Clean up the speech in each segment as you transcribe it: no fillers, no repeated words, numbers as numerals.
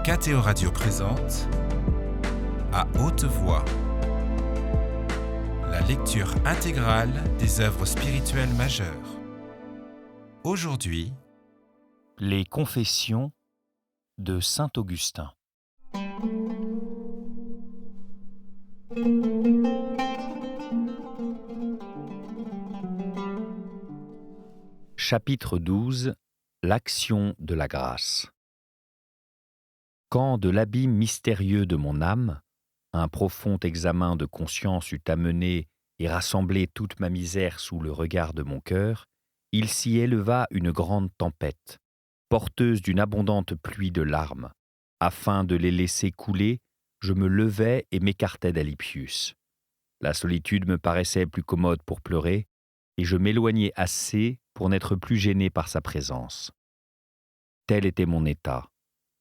KTO Radio présente À haute voix la lecture intégrale des œuvres spirituelles majeures. Aujourd'hui, Les Confessions de saint Augustin. Chapitre 12. L'action de la grâce. Quand de l'abîme mystérieux de mon âme, un profond examen de conscience eut amené et rassemblé toute ma misère sous le regard de mon cœur, il s'y éleva une grande tempête, porteuse d'une abondante pluie de larmes. Afin de les laisser couler, je me levai et m'écartai d'Alypius. La solitude me paraissait plus commode pour pleurer, et je m'éloignai assez pour n'être plus gêné par sa présence. Tel était mon état.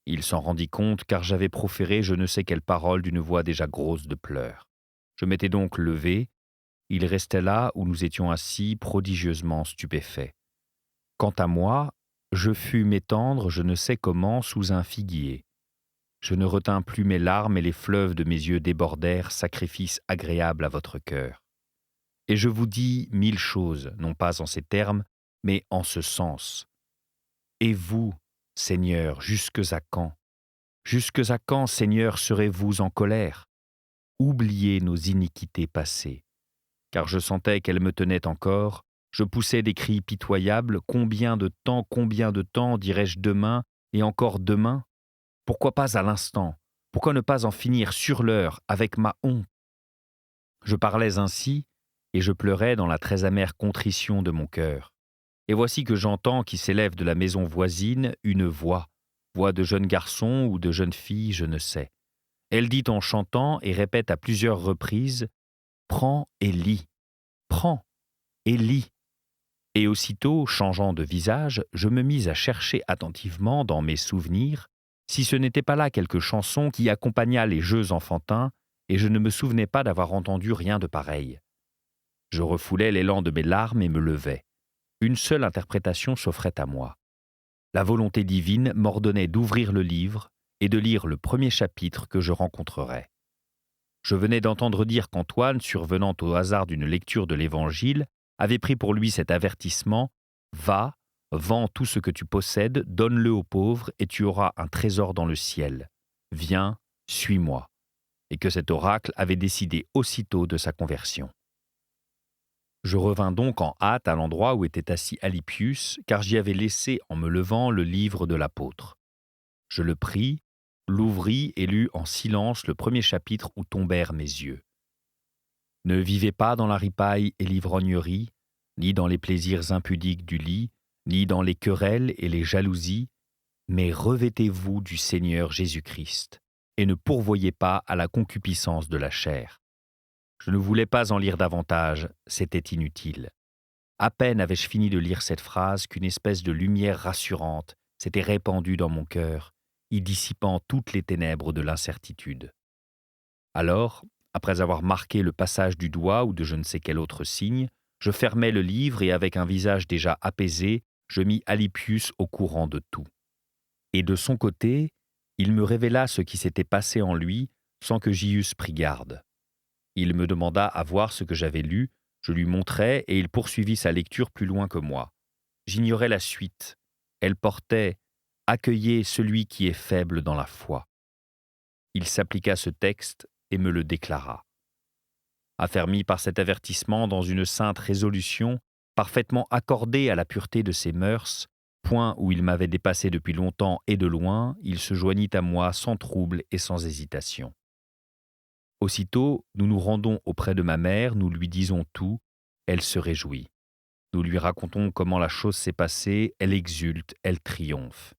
Il s'en rendit compte car j'avais proféré je ne sais quelle parole d'une voix déjà grosse de pleurs. Je m'étais donc levé. Il restait là où nous étions assis, prodigieusement stupéfaits. Quant à moi, je fus m'étendre je ne sais comment sous un figuier. Je ne retins plus mes larmes et les fleuves de mes yeux débordèrent, sacrifice agréable à votre cœur. Et je vous dis 1000 choses, non pas en ces termes, mais en ce sens. Et vous, Seigneur, jusques à quand? Jusques à quand, Seigneur, serez-vous en colère? Oubliez nos iniquités passées. Car je sentais qu'elles me tenaient encore, je poussais des cris pitoyables, combien de temps, dirais-je demain, et encore demain? Pourquoi pas à l'instant? Pourquoi ne pas en finir sur l'heure avec ma honte? Je parlais ainsi, et je pleurais dans la très amère contrition de mon cœur. Et voici que j'entends qui s'élève de la maison voisine une voix de jeune garçon ou de jeune fille, je ne sais. Elle dit en chantant et répète à plusieurs reprises « Prends et lis, prends et lis ». Et aussitôt, changeant de visage, je me mis à chercher attentivement dans mes souvenirs si ce n'était pas là quelque chanson qui accompagna les jeux enfantins, et je ne me souvenais pas d'avoir entendu rien de pareil. Je refoulais l'élan de mes larmes et me levais. Une seule interprétation s'offrait à moi. La volonté divine m'ordonnait d'ouvrir le livre et de lire le premier chapitre que je rencontrerais. Je venais d'entendre dire qu'Antoine, survenant au hasard d'une lecture de l'Évangile, avait pris pour lui cet avertissement « Va, vends tout ce que tu possèdes, donne-le aux pauvres et tu auras un trésor dans le ciel. Viens, suis-moi » et que cet oracle avait décidé aussitôt de sa conversion. Je revins donc en hâte à l'endroit où était assis Alypius, car j'y avais laissé en me levant le livre de l'apôtre. Je le pris, l'ouvris et lus en silence le premier chapitre où tombèrent mes yeux. Ne vivez pas dans la ripaille et l'ivrognerie, ni dans les plaisirs impudiques du lit, ni dans les querelles et les jalousies, mais revêtez-vous du Seigneur Jésus-Christ, et ne pourvoyez pas à la concupiscence de la chair. Je ne voulais pas en lire davantage, c'était inutile. À peine avais-je fini de lire cette phrase qu'une espèce de lumière rassurante s'était répandue dans mon cœur, y dissipant toutes les ténèbres de l'incertitude. Alors, après avoir marqué le passage du doigt ou de je ne sais quel autre signe, je fermai le livre et avec un visage déjà apaisé, je mis Alypius au courant de tout. Et de son côté, il me révéla ce qui s'était passé en lui sans que j'y eusse pris garde. Il me demanda à voir ce que j'avais lu, je lui montrai et il poursuivit sa lecture plus loin que moi. J'ignorais la suite. Elle portait « Accueillez celui qui est faible dans la foi ». Il s'appliqua ce texte et me le déclara. Affermi par cet avertissement dans une sainte résolution, parfaitement accordée à la pureté de ses mœurs, point où il m'avait dépassé depuis longtemps et de loin, il se joignit à moi sans trouble et sans hésitation. Aussitôt, nous nous rendons auprès de ma mère, nous lui disons tout, elle se réjouit. Nous lui racontons comment la chose s'est passée, elle exulte, elle triomphe.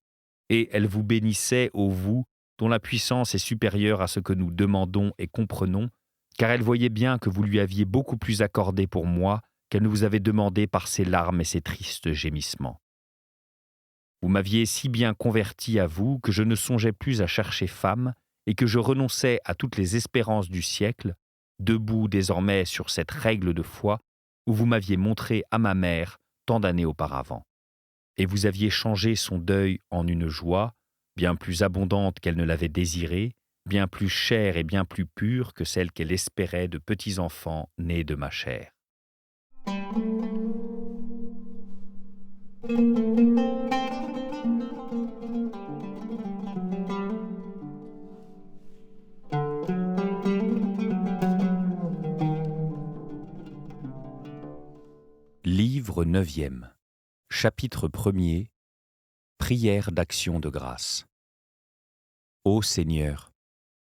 Et elle vous bénissait, ô vous, dont la puissance est supérieure à ce que nous demandons et comprenons, car elle voyait bien que vous lui aviez beaucoup plus accordé pour moi qu'elle ne vous avait demandé par ses larmes et ses tristes gémissements. Vous m'aviez si bien converti à vous que je ne songeais plus à chercher femme, et que je renonçais à toutes les espérances du siècle, debout désormais sur cette règle de foi où vous m'aviez montré à ma mère tant d'années auparavant. Et vous aviez changé son deuil en une joie, bien plus abondante qu'elle ne l'avait désirée, bien plus chère et bien plus pure que celle qu'elle espérait de petits enfants nés de ma chair. Livre 9e, chapitre 1er, prière d'action de grâce. Ô Seigneur,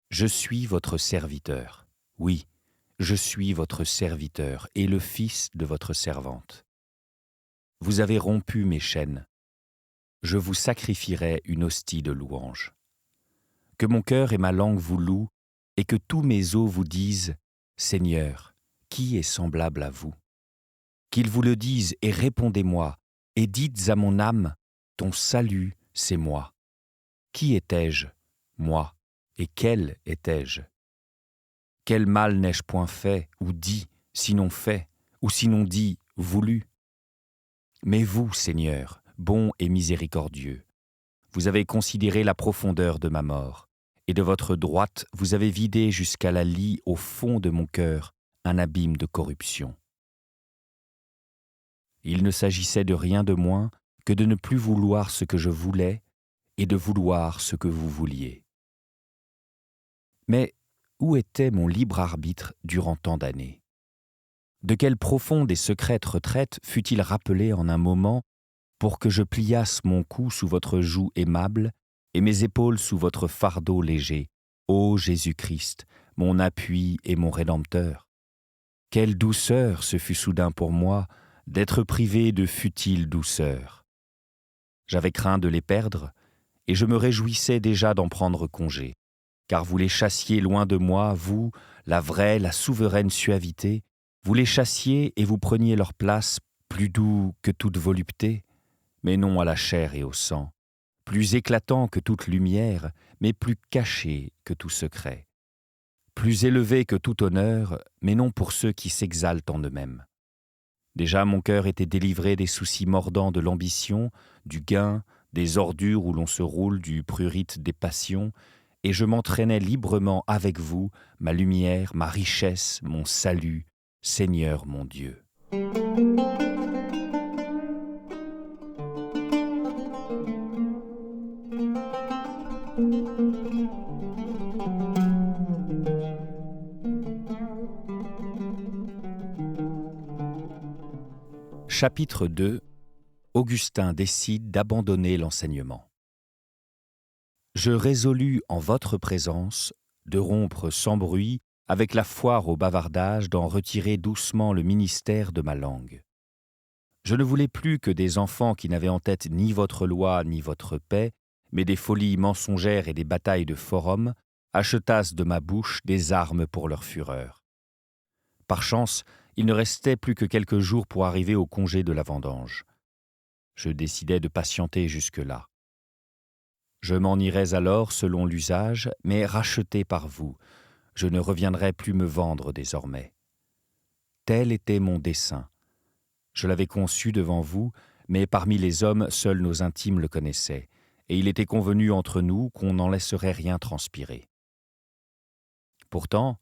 je suis votre serviteur, oui, je suis votre serviteur et le fils de votre servante. Vous avez rompu mes chaînes, je vous sacrifierai une hostie de louange. Que mon cœur et ma langue vous louent, et que tous mes os vous disent, Seigneur, qui est semblable à vous ? Qu'ils vous le disent et répondez-moi, et dites à mon âme, ton salut, c'est moi. Qui étais-je, moi, et quel étais-je ? Quel mal n'ai-je point fait, ou dit, sinon fait, ou sinon dit, voulu ? Mais vous, Seigneur, bon et miséricordieux, vous avez considéré la profondeur de ma mort, et de votre droite vous avez vidé jusqu'à la lie au fond de mon cœur un abîme de corruption. Il ne s'agissait de rien de moins que de ne plus vouloir ce que je voulais et de vouloir ce que vous vouliez. Mais où était mon libre arbitre durant tant d'années ? De quelle profonde et secrète retraite fut-il rappelé en un moment pour que je pliasse mon cou sous votre joug aimable et mes épaules sous votre fardeau léger, ô Jésus-Christ, mon appui et mon Rédempteur ? Quelle douceur ce fut soudain pour moi d'être privé de futiles douceurs. J'avais craint de les perdre, et je me réjouissais déjà d'en prendre congé, car vous les chassiez loin de moi, vous, la vraie, la souveraine suavité, vous les chassiez et vous preniez leur place, plus doux que toute volupté, mais non à la chair et au sang, plus éclatant que toute lumière, mais plus caché que tout secret, plus élevé que tout honneur, mais non pour ceux qui s'exaltent en eux-mêmes. Déjà mon cœur était délivré des soucis mordants de l'ambition, du gain, des ordures où l'on se roule, du prurite des passions, et je m'entraînais librement avec vous, ma lumière, ma richesse, mon salut, Seigneur mon Dieu. Chapitre 2. Augustin décide d'abandonner l'enseignement. Je résolus en votre présence de rompre sans bruit avec la foire au bavardage, d'en retirer doucement le ministère de ma langue. Je ne voulais plus que des enfants qui n'avaient en tête ni votre loi ni votre paix, mais des folies mensongères et des batailles de forum, achetassent de ma bouche des armes pour leur fureur. Par chance, il ne restait plus que quelques jours pour arriver au congé de la vendange. Je décidai de patienter jusque-là. Je m'en irais alors selon l'usage, mais racheté par vous. Je ne reviendrai plus me vendre désormais. Tel était mon dessein. Je l'avais conçu devant vous, mais parmi les hommes, seuls nos intimes le connaissaient, et il était convenu entre nous qu'on n'en laisserait rien transpirer. Pourtant,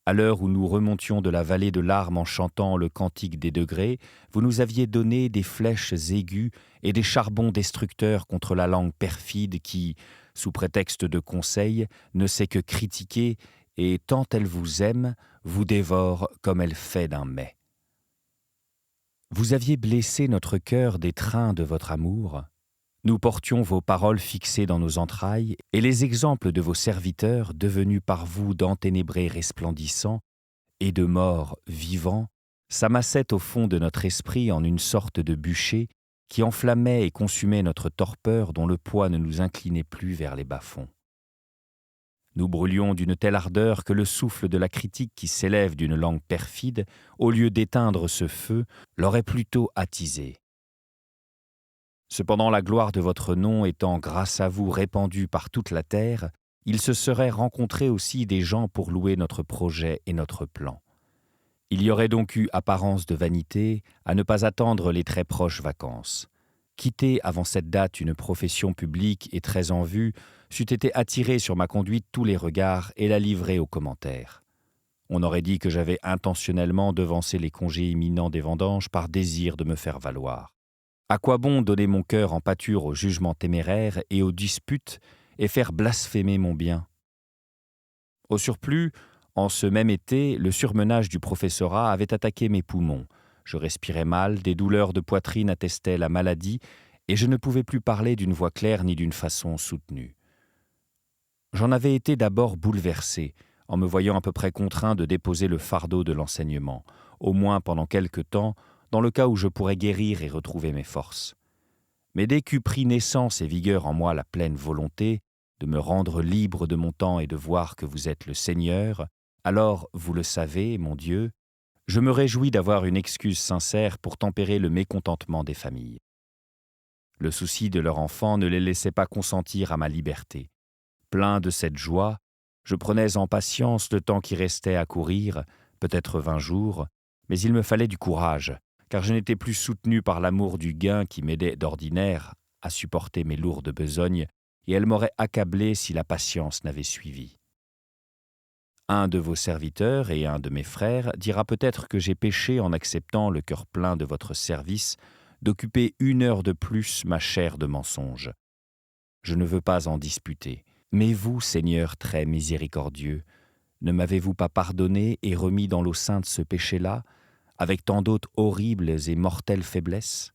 à l'heure où nous remontions de la vallée de larmes en chantant le cantique des degrés, vous nous aviez donné des flèches aiguës et des charbons destructeurs contre la langue perfide qui, sous prétexte de conseil, ne sait que critiquer et, tant elle vous aime, vous dévore comme elle fait d'un mets. Vous aviez blessé notre cœur des trains de votre amour. Nous portions vos paroles fixées dans nos entrailles, et les exemples de vos serviteurs, devenus par vous d'enténébrés resplendissants et de morts vivants, s'amassaient au fond de notre esprit en une sorte de bûcher qui enflammait et consumait notre torpeur dont le poids ne nous inclinait plus vers les bas-fonds. Nous brûlions d'une telle ardeur que le souffle de la critique qui s'élève d'une langue perfide, au lieu d'éteindre ce feu, l'aurait plutôt attisé. Cependant, la gloire de votre nom étant grâce à vous répandue par toute la terre, il se serait rencontré aussi des gens pour louer notre projet et notre plan. Il y aurait donc eu apparence de vanité à ne pas attendre les très proches vacances. quitter avant cette date une profession publique et très en vue, c'eût été attirer sur ma conduite tous les regards et la livrer aux commentaires. On aurait dit que j'avais intentionnellement devancé les congés imminents des vendanges par désir de me faire valoir. À quoi bon donner mon cœur en pâture aux jugements téméraires et aux disputes et faire blasphémer mon bien? Au surplus, en ce même été, le surmenage du professorat avait attaqué mes poumons. Je respirais mal, des douleurs de poitrine attestaient la maladie, et je ne pouvais plus parler d'une voix claire ni d'une façon soutenue. J'en avais été d'abord bouleversé, en me voyant à peu près contraint de déposer le fardeau de l'enseignement, au moins pendant quelque temps, dans le cas où je pourrais guérir et retrouver mes forces. Mais dès qu'eut pris naissance et vigueur en moi la pleine volonté de me rendre libre de mon temps et de voir que vous êtes le Seigneur, alors, vous le savez, mon Dieu, je me réjouis d'avoir une excuse sincère pour tempérer le mécontentement des familles. Le souci de leur enfant ne les laissait pas consentir à ma liberté. Plein de cette joie, je prenais en patience le temps qui restait à courir, peut-être 20 jours, mais il me fallait du courage, car je n'étais plus soutenu par l'amour du gain qui m'aidait d'ordinaire à supporter mes lourdes besognes, et elle m'aurait accablé si la patience n'avait suivi. Un de vos serviteurs et un de mes frères dira peut-être que j'ai péché en acceptant le cœur plein de votre service d'occuper 1 heure de plus ma chair de mensonge. Je ne veux pas en disputer, mais vous, Seigneur très miséricordieux, ne m'avez-vous pas pardonné et remis dans l'eau sainte ce péché-là, avec tant d'autres horribles et mortelles faiblesses ?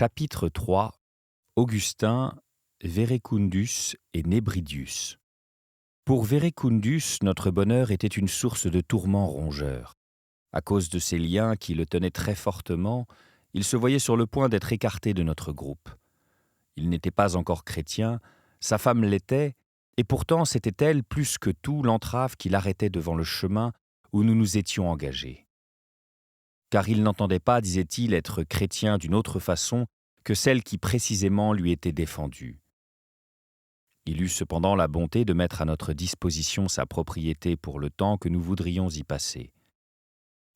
Chapitre 3. Augustin, Verecundus et Nébridius. Pour Verecundus, notre bonheur était une source de tourments rongeurs. À cause de ces liens qui le tenaient très fortement, il se voyait sur le point d'être écarté de notre groupe. Il n'était pas encore chrétien, sa femme l'était, et pourtant c'était elle plus que tout l'entrave qui l'arrêtait devant le chemin où nous nous étions engagés. Car il n'entendait pas, disait-il, être chrétien d'une autre façon que celle qui précisément lui était défendue. Il eut cependant la bonté de mettre à notre disposition sa propriété pour le temps que nous voudrions y passer.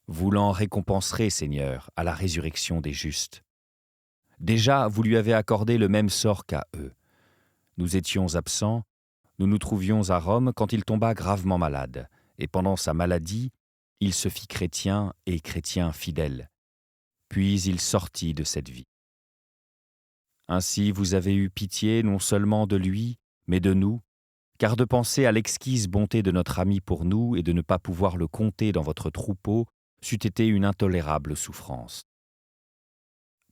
Vous l'en récompenserez, Seigneur, à la résurrection des justes. Déjà, vous lui avez accordé le même sort qu'à eux. Nous étions absents, nous nous trouvions à Rome quand il tomba gravement malade, et pendant sa maladie, il se fit chrétien et chrétien fidèle. Puis il sortit de cette vie. Ainsi vous avez eu pitié non seulement de lui, mais de nous, car de penser à l'exquise bonté de notre ami pour nous et de ne pas pouvoir le compter dans votre troupeau c'eût été une intolérable souffrance.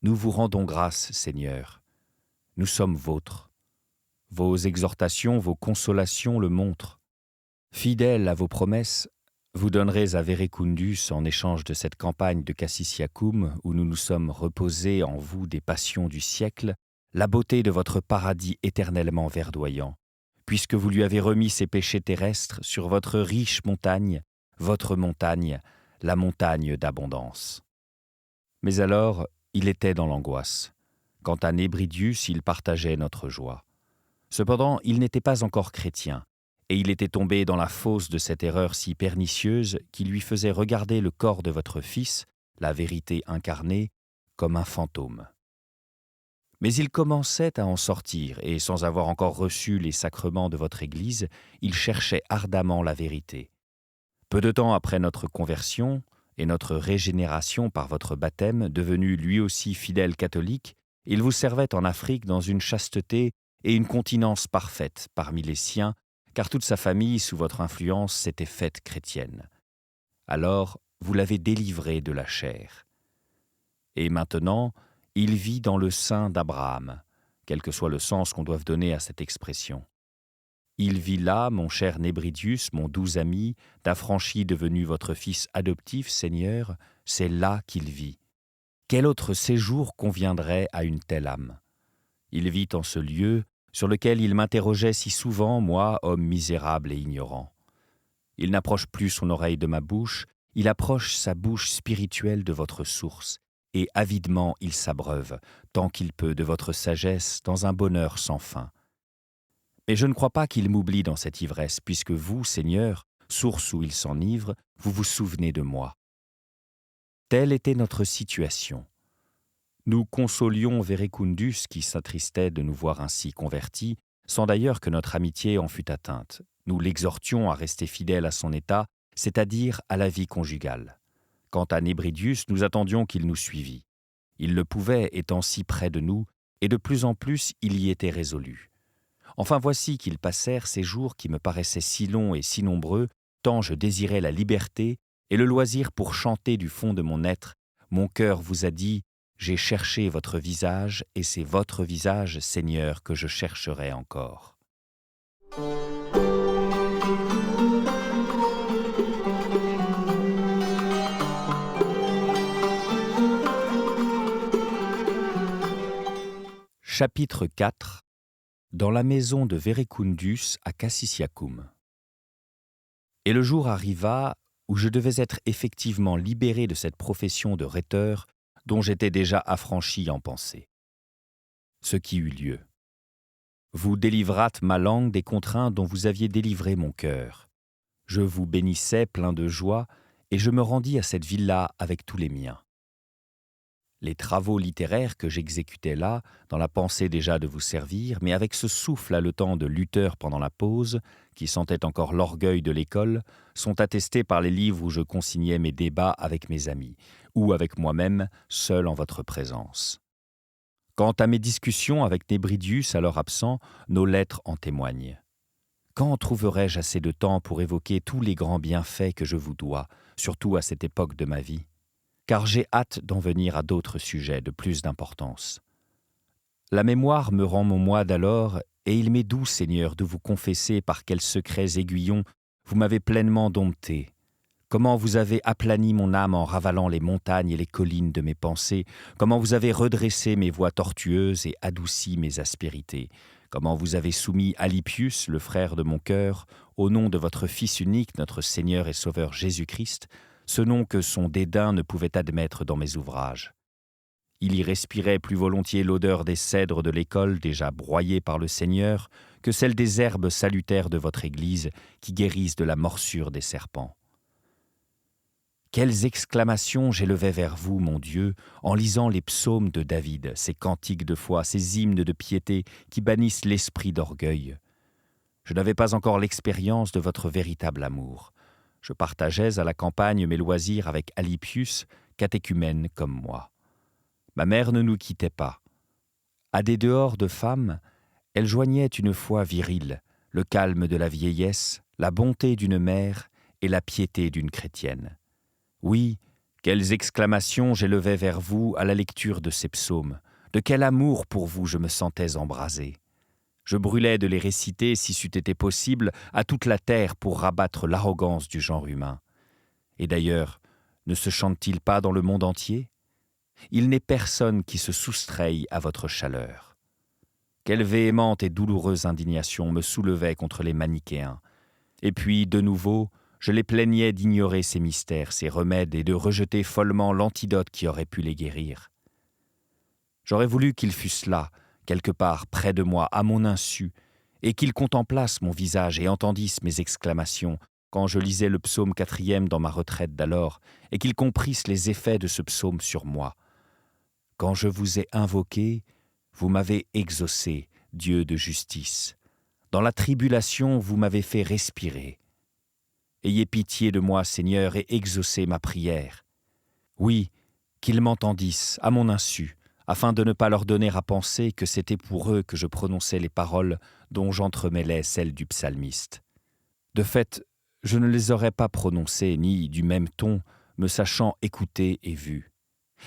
Nous vous rendons grâce, Seigneur. Nous sommes vôtres. Vos exhortations, vos consolations le montrent. Fidèles à vos promesses, vous donnerez à Verecundus, en échange de cette campagne de Cassisiacum, où nous nous sommes reposés en vous des passions du siècle, la beauté de votre paradis éternellement verdoyant, puisque vous lui avez remis ses péchés terrestres sur votre riche montagne, votre montagne, la montagne d'abondance. Mais alors, il était dans l'angoisse. Quant à Nébridius, il partageait notre joie. Cependant, il n'était pas encore chrétien, et il était tombé dans la fosse de cette erreur si pernicieuse qui lui faisait regarder le corps de votre Fils, la vérité incarnée, comme un fantôme. Mais il commençait à en sortir, et sans avoir encore reçu les sacrements de votre Église, il cherchait ardemment la vérité. Peu de temps après notre conversion et notre régénération par votre baptême, devenu lui aussi fidèle catholique, il vous servait en Afrique dans une chasteté et une continence parfaite parmi les siens, car toute sa famille, sous votre influence, s'était faite chrétienne. Alors, vous l'avez délivré de la chair. Et maintenant, il vit dans le sein d'Abraham, quel que soit le sens qu'on doive donner à cette expression. Il vit là, mon cher Nébridius, mon doux ami, d'affranchi devenu votre fils adoptif, Seigneur, c'est là qu'il vit. Quel autre séjour conviendrait à une telle âme ? Il vit en ce lieu sur lequel il m'interrogeait si souvent, moi, homme misérable et ignorant. Il n'approche plus son oreille de ma bouche, il approche sa bouche spirituelle de votre source, et avidement il s'abreuve, tant qu'il peut, de votre sagesse dans un bonheur sans fin. Mais je ne crois pas qu'il m'oublie dans cette ivresse, puisque vous, Seigneur, source où il s'enivre, vous vous souvenez de moi. Telle était notre situation. Nous consolions Verecundus, qui s'attristait de nous voir ainsi convertis, sans d'ailleurs que notre amitié en fût atteinte. Nous l'exhortions à rester fidèle à son état, c'est-à-dire à la vie conjugale. Quant à Nébridius, nous attendions qu'il nous suivît. Il le pouvait, étant si près de nous, et de plus en plus il y était résolu. Enfin voici qu'ils passèrent ces jours qui me paraissaient si longs et si nombreux, tant je désirais la liberté et le loisir pour chanter du fond de mon être. Mon cœur vous a dit, j'ai cherché votre visage, et c'est votre visage, Seigneur, que je chercherai encore. Chapitre 4. Dans la maison de Verecundus à Cassisiacum. Et le jour arriva où je devais être effectivement libéré de cette profession de rhéteur dont j'étais déjà affranchi en pensée. Ce qui eut lieu. Vous délivrâtes ma langue des contraintes dont vous aviez délivré mon cœur. Je vous bénissais plein de joie, et je me rendis à cette villa avec tous les miens. Les travaux littéraires que j'exécutais là, dans la pensée déjà de vous servir, mais avec ce souffle haletant de lutteur pendant la pause, qui sentait encore l'orgueil de l'école, sont attestés par les livres où je consignais mes débats avec mes amis, ou avec moi-même, seul en votre présence. Quant à mes discussions avec Nébridius alors absent, nos lettres en témoignent. Quand trouverai-je assez de temps pour évoquer tous les grands bienfaits que je vous dois, surtout à cette époque de ma vie ? Car j'ai hâte d'en venir à d'autres sujets de plus d'importance. La mémoire me rend mon moi d'alors, et il m'est doux, Seigneur, de vous confesser par quels secrets aiguillons vous m'avez pleinement dompté, comment vous avez aplani mon âme en ravalant les montagnes et les collines de mes pensées, comment vous avez redressé mes voies tortueuses et adouci mes aspérités, comment vous avez soumis Alypius, le frère de mon cœur, au nom de votre Fils unique, notre Seigneur et Sauveur Jésus-Christ, ce nom que son dédain ne pouvait admettre dans mes ouvrages. Il y respirait plus volontiers l'odeur des cèdres de l'école déjà broyés par le Seigneur que celle des herbes salutaires de votre Église qui guérissent de la morsure des serpents. Quelles exclamations j'élevais vers vous, mon Dieu, en lisant les psaumes de David, ces cantiques de foi, ces hymnes de piété qui bannissent l'esprit d'orgueil. Je n'avais pas encore l'expérience de votre véritable amour. Je partageais à la campagne mes loisirs avec Alypius, catéchumène comme moi. Ma mère ne nous quittait pas. À des dehors de femmes, elle joignait une foi virile, le calme de la vieillesse, la bonté d'une mère et la piété d'une chrétienne. Oui, quelles exclamations j'élevais vers vous à la lecture de ces psaumes, de quel amour pour vous je me sentais embrasé. Je brûlais de les réciter, si c'eût été possible, à toute la terre pour rabattre l'arrogance du genre humain. Et d'ailleurs, ne se chante-t-il pas dans le monde entier ? Il n'est personne qui se soustraye à votre chaleur. Quelle véhémente et douloureuse indignation me soulevait contre les manichéens. Et puis, de nouveau, je les plaignais d'ignorer ces mystères, ces remèdes, et de rejeter follement l'antidote qui aurait pu les guérir. J'aurais voulu qu'ils fussent là, quelque part près de moi, à mon insu, et qu'ils contemplassent mon visage et entendissent mes exclamations quand je lisais le psaume 4e dans ma retraite d'alors, et qu'ils comprissent les effets de ce psaume sur moi. Quand je vous ai invoqué, vous m'avez exaucé, Dieu de justice. Dans la tribulation, vous m'avez fait respirer. Ayez pitié de moi, Seigneur, et exaucez ma prière. Oui, qu'ils m'entendissent, à mon insu, afin de ne pas leur donner à penser que c'était pour eux que je prononçais les paroles dont j'entremêlais celles du psalmiste. De fait, je ne les aurais pas prononcées, ni du même ton, me sachant écouté et vu.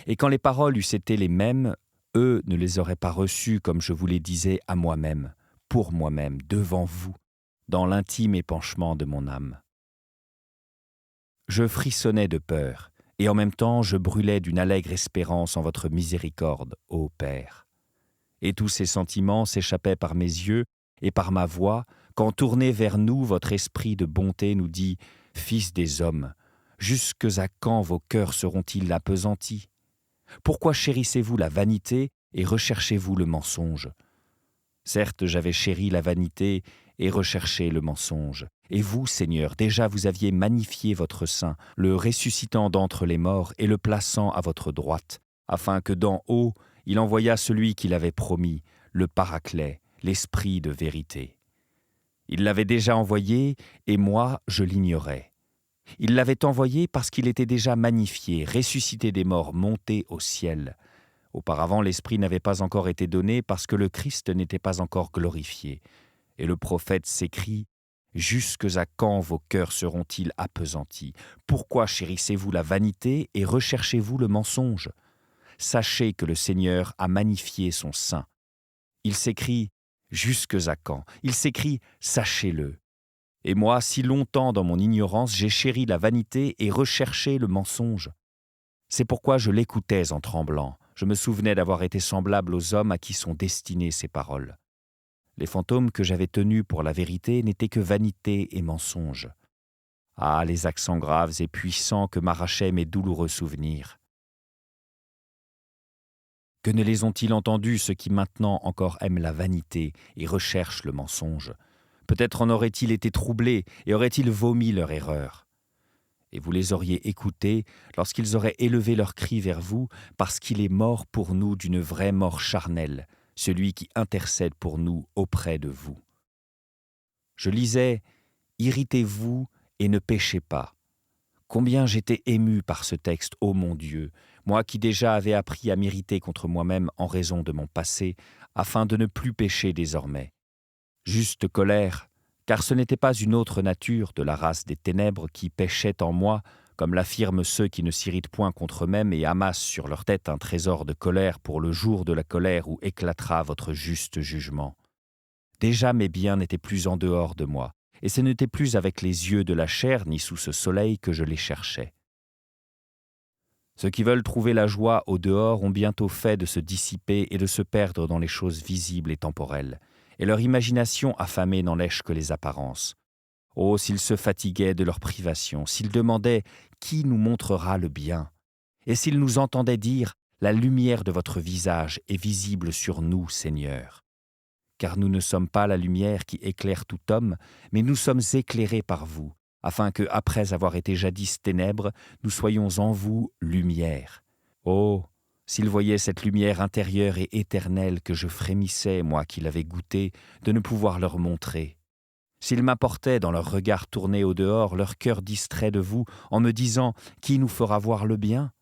Et quand les paroles eussent été les mêmes, eux ne les auraient pas reçues comme je vous les disais à moi-même, pour moi-même, devant vous, dans l'intime épanchement de mon âme. Je frissonnais de peur, et en même temps je brûlais d'une allègre espérance en votre miséricorde, ô Père. Et tous ces sentiments s'échappaient par mes yeux et par ma voix, quand tourné vers nous, votre esprit de bonté nous dit « Fils des hommes, jusques à quand vos cœurs seront-ils appesantis ? Pourquoi chérissez-vous la vanité et recherchez-vous le mensonge? Certes, j'avais chéri la vanité et recherché le mensonge. Et vous, Seigneur, déjà vous aviez magnifié votre Saint, le ressuscitant d'entre les morts et le plaçant à votre droite, afin que d'en haut, il envoyât celui qu'il avait promis, le Paraclet, l'Esprit de vérité. Il l'avait déjà envoyé, et moi, je l'ignorais. Il l'avait envoyé parce qu'il était déjà magnifié, ressuscité des morts, monté au ciel. Auparavant, l'Esprit n'avait pas encore été donné parce que le Christ n'était pas encore glorifié. Et le prophète s'écrie « Jusques à quand vos cœurs seront-ils appesantis? Pourquoi chérissez-vous la vanité et recherchez-vous le mensonge? Sachez que le Seigneur a magnifié son Saint. » Il s'écrie « Jusques à quand ?» Il s'écrit « Sachez-le ». Et moi, si longtemps dans mon ignorance, j'ai chéri la vanité et recherché le mensonge. C'est pourquoi je l'écoutais en tremblant. Je me souvenais d'avoir été semblable aux hommes à qui sont destinées ces paroles. Les fantômes que j'avais tenus pour la vérité n'étaient que vanité et mensonge. Ah, les accents graves et puissants que m'arrachaient mes douloureux souvenirs. Que ne les ont-ils entendus ceux qui maintenant encore aiment la vanité et recherchent le mensonge? Peut-être en auraient-ils été troublés et auraient-ils vomi leur erreur. Et vous les auriez écoutés lorsqu'ils auraient élevé leur cri vers vous, parce qu'il est mort pour nous d'une vraie mort charnelle, celui qui intercède pour nous auprès de vous. Je lisais « Irritez-vous et ne péchez pas ». Combien j'étais ému par ce texte, ô mon Dieu, moi qui déjà avais appris à m'irriter contre moi-même en raison de mon passé, afin de ne plus pécher désormais. Juste colère, car ce n'était pas une autre nature de la race des ténèbres qui péchait en moi, comme l'affirment ceux qui ne s'irritent point contre eux-mêmes et amassent sur leur tête un trésor de colère pour le jour de la colère où éclatera votre juste jugement. Déjà mes biens n'étaient plus en dehors de moi, et ce n'était plus avec les yeux de la chair ni sous ce soleil que je les cherchais. Ceux qui veulent trouver la joie au dehors ont bientôt fait de se dissiper et de se perdre dans les choses visibles et temporelles, et leur imagination affamée n'en lèche que les apparences. Oh, s'ils se fatiguaient de leurs privations, s'ils demandaient « Qui nous montrera le bien ?» et s'ils nous entendaient dire « La lumière de votre visage est visible sur nous, Seigneur. » Car nous ne sommes pas la lumière qui éclaire tout homme, mais nous sommes éclairés par vous, afin que, après avoir été jadis ténèbres, nous soyons en vous lumière. Oh, s'ils voyaient cette lumière intérieure et éternelle que je frémissais, moi qui l'avais goûtée, de ne pouvoir leur montrer. S'ils m'apportaient dans leur regard tourné au dehors leur cœur distrait de vous, en me disant « Qui nous fera voir le bien ?»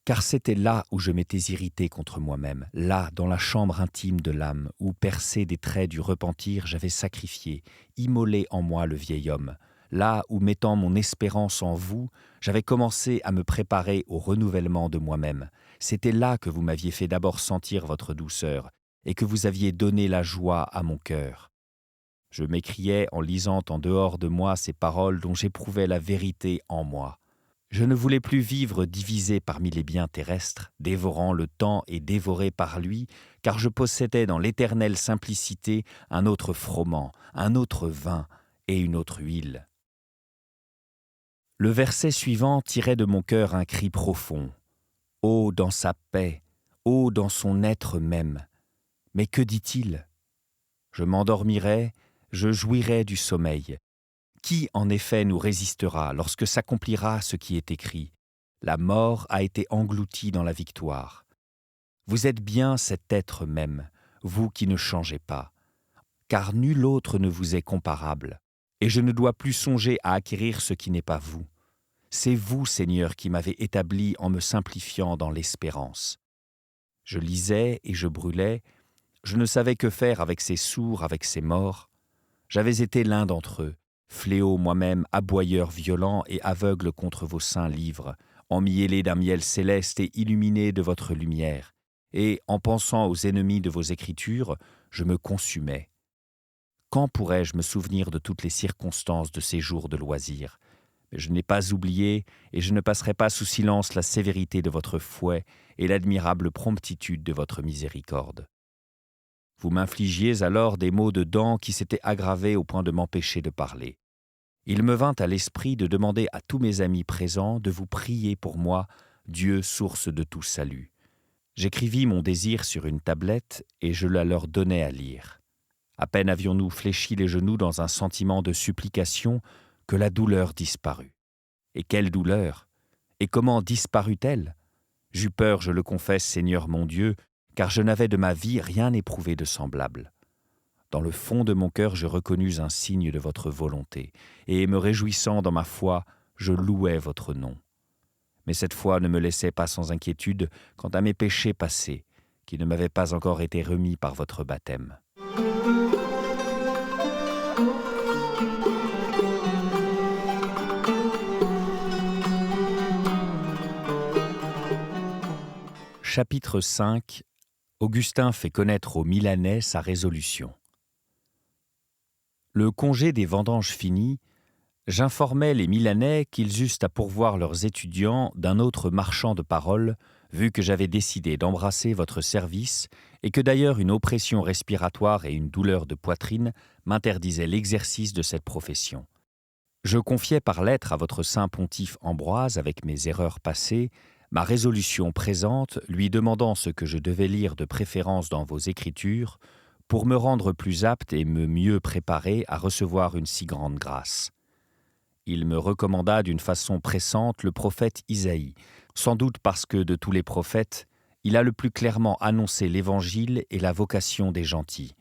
Car c'était là où je m'étais irrité contre moi-même, là, dans la chambre intime de l'âme, où, percé des traits du repentir, j'avais sacrifié, immolé en moi le vieil homme, là où, mettant mon espérance en vous, j'avais commencé à me préparer au renouvellement de moi-même. C'était là que vous m'aviez fait d'abord sentir votre douceur, et que vous aviez donné la joie à mon cœur. Je m'écriais en lisant en dehors de moi ces paroles dont j'éprouvais la vérité en moi. Je ne voulais plus vivre divisé parmi les biens terrestres, dévorant le temps et dévoré par lui, car je possédais dans l'éternelle simplicité un autre froment, un autre vin et une autre huile. Le verset suivant tirait de mon cœur un cri profond. Ô dans sa paix, ô dans son être même. Mais que dit-il? Je m'endormirai, je jouirai du sommeil. Qui en effet nous résistera lorsque s'accomplira ce qui est écrit? La mort a été engloutie dans la victoire. Vous êtes bien cet être même, vous qui ne changez pas, car nul autre ne vous est comparable, et je ne dois plus songer à acquérir ce qui n'est pas vous. C'est vous, Seigneur, qui m'avez établi en me simplifiant dans l'espérance. Je lisais et je brûlais, je ne savais que faire avec ces sourds, avec ces morts. J'avais été l'un d'entre eux, fléau moi-même, aboyeur violent et aveugle contre vos saints livres, emmiellé d'un miel céleste et illuminé de votre lumière, et, en pensant aux ennemis de vos écritures, je me consumais. Quand pourrais-je me souvenir de toutes les circonstances de ces jours de loisir? Mais je n'ai pas oublié, et je ne passerai pas sous silence la sévérité de votre fouet et l'admirable promptitude de votre miséricorde. Vous m'infligiez alors des maux de dents qui s'étaient aggravés au point de m'empêcher de parler. Il me vint à l'esprit de demander à tous mes amis présents de vous prier pour moi, Dieu source de tout salut. J'écrivis mon désir sur une tablette et je la leur donnai à lire. À peine avions-nous fléchi les genoux dans un sentiment de supplication que la douleur disparut. Et quelle douleur! Et comment disparut-elle? J'eus peur, je le confesse, Seigneur mon Dieu, car je n'avais de ma vie rien éprouvé de semblable. Dans le fond de mon cœur, je reconnus un signe de votre volonté, et me réjouissant dans ma foi, je louais votre nom. Mais cette foi ne me laissait pas sans inquiétude quant à mes péchés passés, qui ne m'avaient pas encore été remis par votre baptême. Chapitre 5. Augustin fait connaître aux Milanais sa résolution. Le congé des vendanges fini, j'informai les Milanais qu'ils eussent à pourvoir leurs étudiants d'un autre marchand de parole, vu que j'avais décidé d'embrasser votre service et que d'ailleurs une oppression respiratoire et une douleur de poitrine m'interdisaient l'exercice de cette profession. Je confiai par lettre à votre saint pontife Ambroise, avec mes erreurs passées, ma résolution présente, lui demandant ce que je devais lire de préférence dans vos écritures, pour me rendre plus apte et me mieux préparer à recevoir une si grande grâce. Il me recommanda d'une façon pressante le prophète Isaïe, sans doute parce que de tous les prophètes, il a le plus clairement annoncé l'Évangile et la vocation des gentils.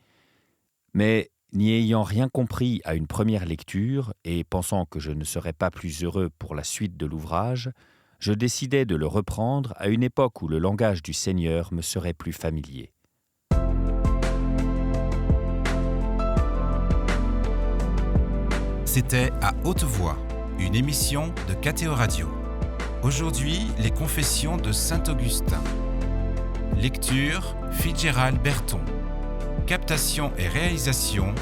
Mais, n'y ayant rien compris à une première lecture, et pensant que je ne serais pas plus heureux pour la suite de l'ouvrage, je décidai de le reprendre à une époque où le langage du Seigneur me serait plus familier. C'était À haute voix, une émission de KTO Radio. Aujourd'hui, les confessions de Saint Augustin. Lecture, Fitzgerald Berton. Captation et réalisation,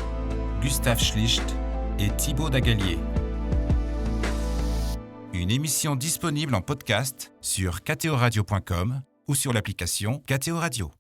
Gustave Schlicht et Thibaut Dagalier. Une émission disponible en podcast sur ktoradio.com ou sur l'application KTO Radio.